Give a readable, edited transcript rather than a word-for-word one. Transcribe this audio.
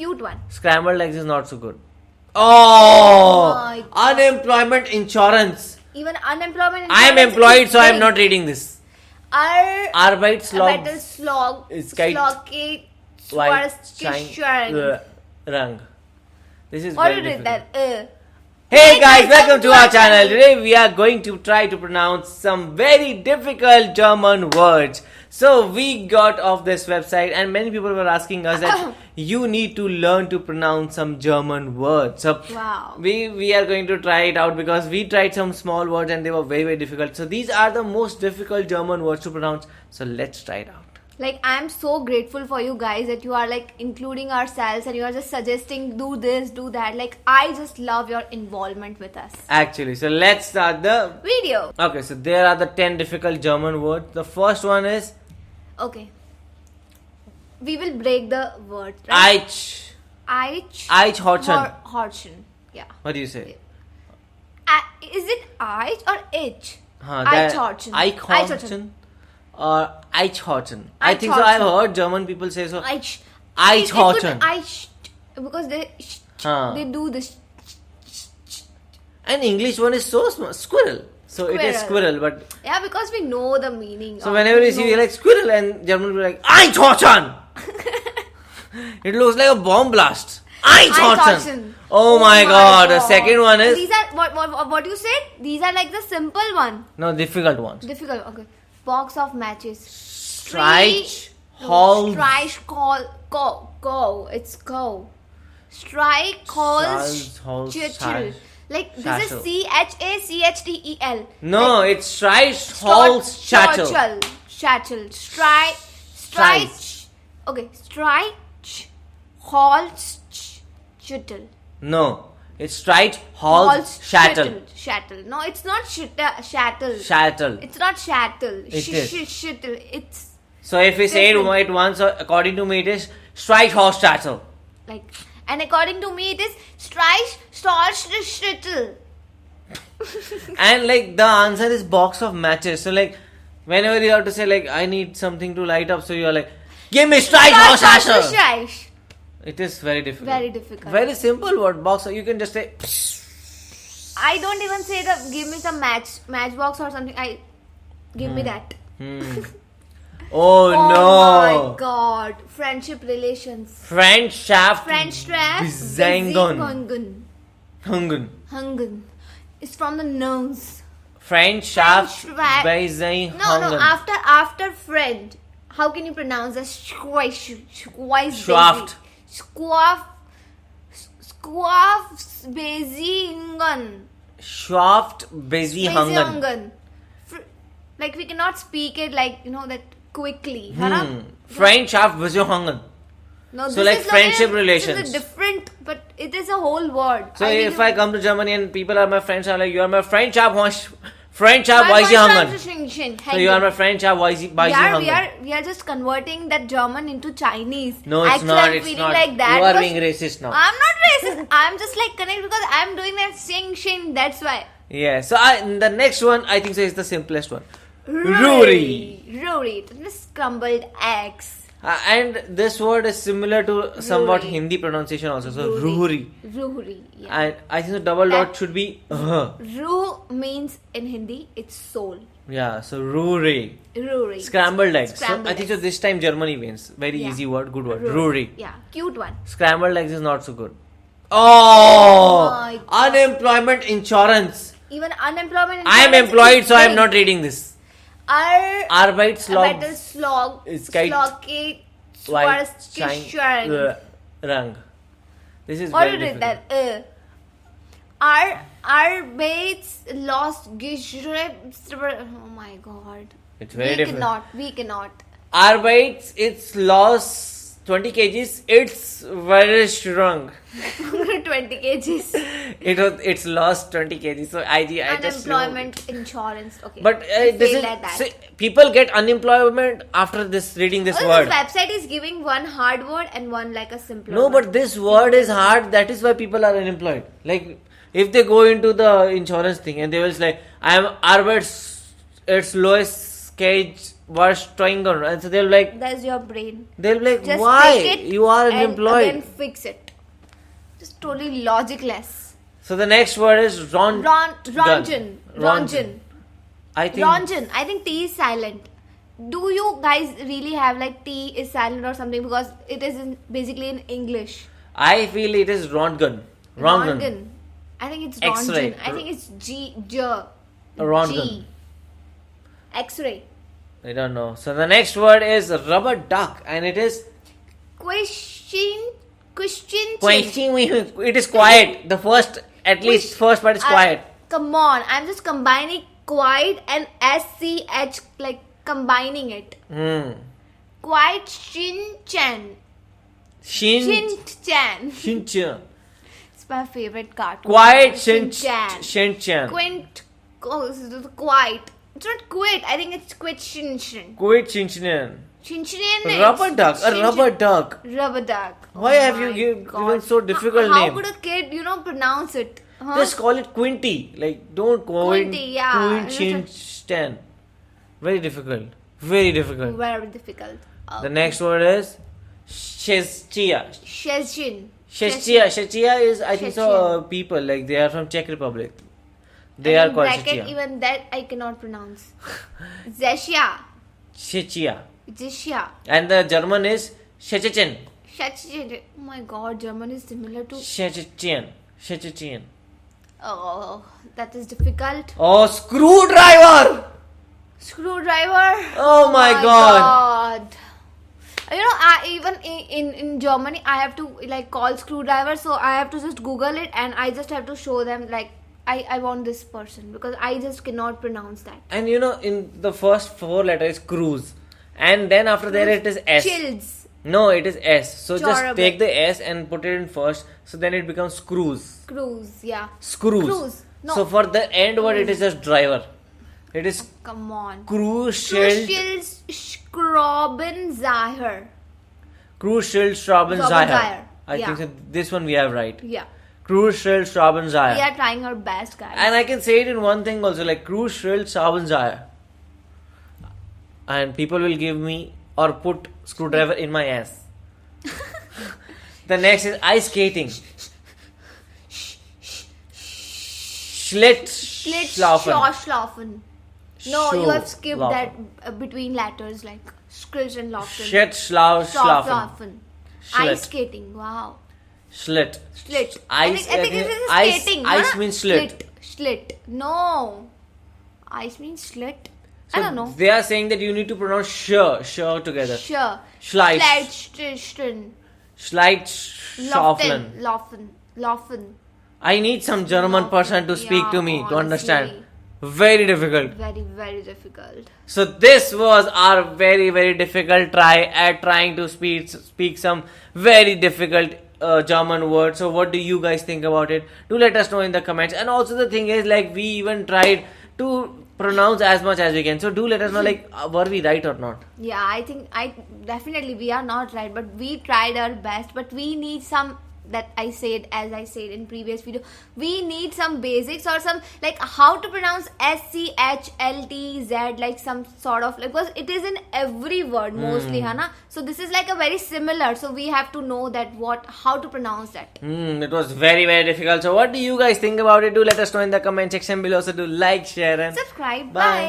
Cute one. Scrambled eggs is not so good. Oh my God. Unemployment insurance. Even unemployment. I am employed, so I am not reading this. Arbeitslog ist kein Rang. This is what very did difficult. that? Hey guys, welcome to our channel. Today we are going to try to pronounce some very difficult German words. So we got off this website and many people were asking us that you need to learn to pronounce some German words. So wow. we are going to try it out because we tried some small words and they were very difficult. So these are the most difficult German words to pronounce. So let's try it out. Like, I'm so grateful for you guys that you are like including ourselves and you are just suggesting do this, do that. Like, I just love your involvement with us. Actually, so let's start the video. Okay, so there are the 10 difficult German words. The first one is okay. We will break the word. Right? Eichhorchen. Yeah. What do you say? Is it Eich or Ich? Eichhorchen. Or Eichhorchen. I think so. I've heard German people say so. Eichhorchen. Because they do this. And English one is so small. Squirrel. So it is squirrel, but yeah, because we know the meaning. So whenever we see we like squirrel and German will be like Eichhorchen. It looks like a bomb blast. Eichhorchen. Oh my God. The second one is. These are what you said. These are like the simple one. No, difficult ones. Difficult. Okay. Box of matches. Strike, hold. Strike, go. It's go. Strike, calls, churchill. Like this is CHACHTEL. No, it's strike, hold, chattel. Chattel. Strike. Okay. Strike, hold, chattel. No. It's strike, halt, shattle. Shattle. No, it's not shattle. Shattle. It's not shattle. It is. Shittle. It's. So if we say it once, according to me, it is strike, horse, shattle. Like, and according to me, it is strike, shittle. And like the answer is box of matches. So like, whenever you have to say like, I need something to light up, so you are like, give me strike, horse, shattle. It is very difficult. Very difficult. Very simple word box. You can just say. I don't even say give me some matchbox or something. Give me that. Oh no! Oh my God! Friendship relations. Friendship. Hungun. It's from the nose. Friendship. No. After friend. How can you pronounce that? Schwaft. Schwaft. Like, we cannot speak it like, that quickly. Friendship Beziehungen. No, so like friendship relations. This is different, but it is a whole word. So if I come to Germany and people are my friends, I'm like, you are my friendship Beziehungen. So you are my friendship Beziehungen. We are just converting that German into Chinese. No, it's not. I'm feeling like that. You are being racist now. I'm not racist. I'm just like connected because I'm doing that sing. That's why. Yeah. So the next one I think so is the simplest one. Rory. Scrambled eggs. And this word is similar to somewhat Hindi pronunciation also. So Ruhuri. Yeah. And I think the double dot should be Ru means in Hindi it's soul. Yeah, so Rory. Scrambled eggs. So I think so this time Germany wins. Very easy word, good word. Rory. Yeah, cute one. Scrambled eggs is not so good. Oh, unemployment insurance. Even unemployment insurance. I am employed, so I am not reading this. Arbeitslog ist Rang. This is what very did difficult. that? Oh my God. It's very difficult. We cannot. It's lost 20 kgs. It's very strong. 20 kgs. It's lost 20 kgs. So I just unemployment insurance. Okay. But people get unemployment after reading this word. This website is giving one hard word and one like a simple. No, but this word is hard. That is why people are unemployed. Like if they go into the insurance thing and they will say, I am it's lowest cage was trying on, and so they'll be like, That's your brain. they'll be like, Just why take it you are and unemployed? again fix it. Just totally logicless. So the next word is Ranjan. I think Ranjan. I think T is silent. Do you guys really have like T is silent or something, because it is basically in English? I feel it is Röntgen. Röntgen. I think it's X-ray. Röntgen. I think it's J. Röntgen. G. X-ray. I don't know. So the next word is rubber duck, and it is Question. it is quiet. The first, at least first part is quiet. Come on, I'm just combining quiet and SCH, like combining it. Quiet Shin-chan. Shin-chan. Shin-chan. It's my favorite cartoon. Quiet Shin-chan. Shin-chan. Quiet. It's not quit. I think it's quit Shin-chan. Quiet Shin-chan. Shin-chan. Rubber duck. A rubber duck. Rubber duck. Why have you given so difficult How name? could a kid, pronounce it? Huh? Just call it Quinty. Like, don't call it Quinty, yeah. Shin-chan. Very difficult. Very difficult. Very difficult. The next word is Shezchia. Shezhin. Shezchia is, I think so, Shezhin. people. Like, they are from Czech Republic. They are called bracket, Shezchia. even that I cannot pronounce. Zeshia. Shezchia. Zeshia. And the German is Shezchen. Shezhin. Oh my god, German is similar to... Shezchen. Oh, that is difficult. Oh, screwdriver! Screwdriver. Oh my god. I even in Germany, I have to like call screwdriver, so I have to just Google it and I just have to show them like I want this person, because I just cannot pronounce that. And in the first 4 letters, cruise. And then after that it is S. Chills. No, it is S. So just Chorable. take the S and put it in first. So then it becomes screws. Cruise, yeah. Screws. Cruise. No. So for the end word, it is just driver. It is Come on. cruise shield. Crucials Schroben-Zaher. Cruise shield Strauben-Zaher. Zaher. I Yeah. think so. This one we have right. Yeah. Cruise shield Strauben-Zaher. We are trying our best, guys. And I can say it in one thing also, like cruise shield Strauben-Zaher. And people will give me or put screwdriver in my ass. The next is ice skating. Schlittschuhlaufen. No, you have skipped Schuhlaufen. that between letters like Skrills and Laufen. Schlittschuhlaufen. Ice skating. Wow. Slit. Slit. Ice, I think it is ice, skating. ice huh? means slit. Slit. No. Ice means slit. I So don't know. they are saying that you need to pronounce sh together. Sure. Schleitschaufeln. Laufen. I need some German person to speak to me to understand. honestly. Very difficult. Very, very difficult. So this was our very, very difficult try at trying to speak some very difficult German words. So what do you guys think about it? Do let us know in the comments. And also the thing is, like, we even tried to pronounce as much as we can. So do let us know, like, were we right or not? Yeah, I think definitely we are not right, but we tried our best. But we need some, that as I said in previous video, we need some basics or some like how to pronounce SCHLTZ, like some sort of, like, because it is in every word mostly, Hana. So this is like a very similar. So we have to know that how to pronounce that. It was very, very difficult. So what do you guys think about it? Do let us know in the comment section below. So do like, share, and Subscribe. bye. Bye.